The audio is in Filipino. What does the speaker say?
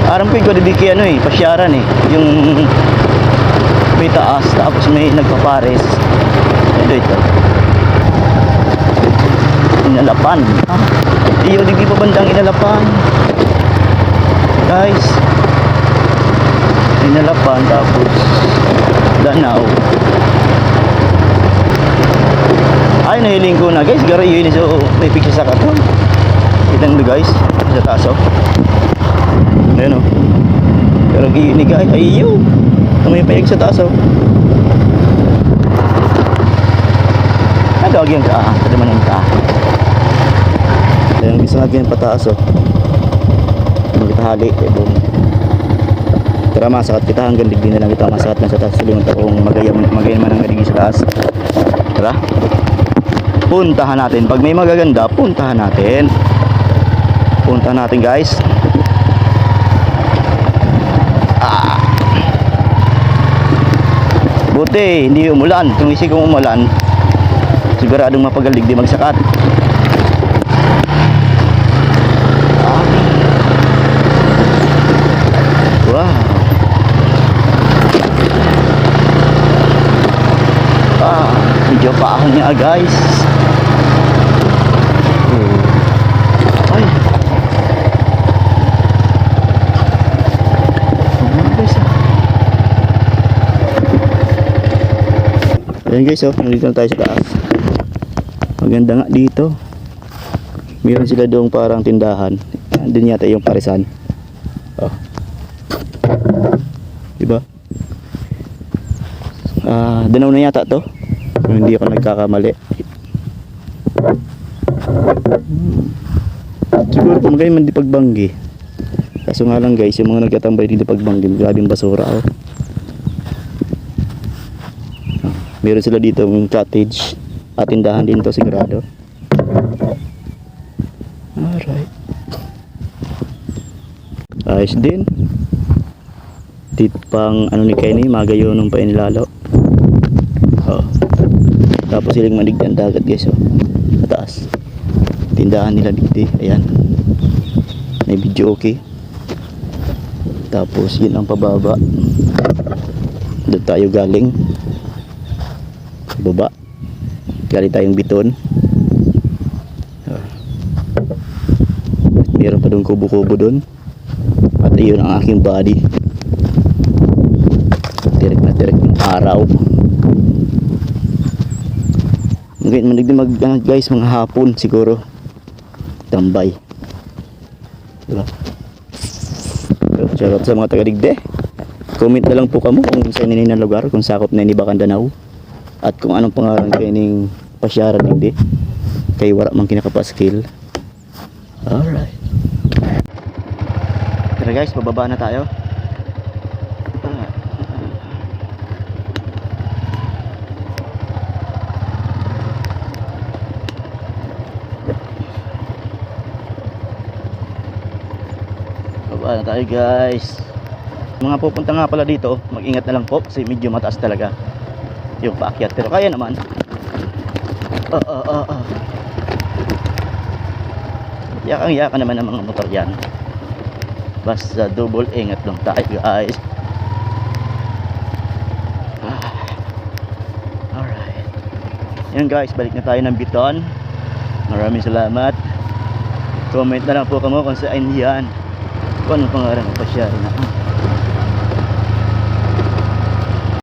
Aram ko dibiki ano eh, pasyaran eh. Yung may taas, tapos may nagpapares. Ito. Inalapan. Iyo, di pa bandang inalapan. Guys. Inalapan, tapos Danau. Ay, nahiling ko na guys. Gara yun, so may picture sa kato. Kita nyo guys, sa taas oh. Ayan oh. Pero gini guys, ayyo. May payag sa taas oh. Nagawag yung kaa, kada man yung kaa. Ayan, gusto natin yung pataas oh. Kung kita hali, boom. Tara masakat kita, hanggang digdi na lang kita masakat na sa taas. Sulimunta kung magayam man ang galing sa taas. Tara. Puntahan natin. Pag may magaganda, puntahan natin. Puntahan natin guys. Buti hindi umulan. Kung kung umulan, siguradong mapagalig di magsakat. Wow. Medyo paahon niya guys. Ay. Ayan guys oh, nandito na tayo sa taas. Maganda nga dito. Meron sila doong parang tindahan. Doon yata yung parisan. Oh. Diba? Danaw na yata to. Hindi ako nagkakamali. Siguro kung magayon man di pagbanggi. Kaso nga lang guys, yung mga nagkatambay dito pagbanggi, grabing basura oh. Meron sila dito yung cottage at tindahan din to sigurado. Alright. Ayos din. Tipang ano ni Kenny, magayonong pa inilalo. Oh. Tapos silang maligdan dagat guys oh. Sa taas. Tindahan nila dito. Ayan. May video okay. Tapos yun ang pababa. Doon tayo galing. Baba. Galing tayong Biton. Meron pa doon kubo-kubo doon. At ayun ang aking body. Tirik na tirik ng araw. Ngayon manigdi guys, mga hapon siguro. Tambay. Diba? Shoutout sa mga taga-digde. Comment na lang po kamo kung saan nini na lugar, kung sakop na ni Bacandanao. At kung anong pangalan kayo ning pasyaran hindi. Kay wala man kinakapaskil. Alright. Tara guys, bababa na tayo. Bababa na tayo guys. Mga pupunta nga pala dito, mag-ingat na lang po kasi medyo mataas talaga yung paakyat, pero kaya naman. Yakang-yaka naman ang mga motor yan. Basta double ingat lang tayo guys. Alright. Yan guys, balik na tayo ng Biton. Maraming salamat. Comment na lang po kamo kung saan yan. Kung anong pangarang pasyarin na.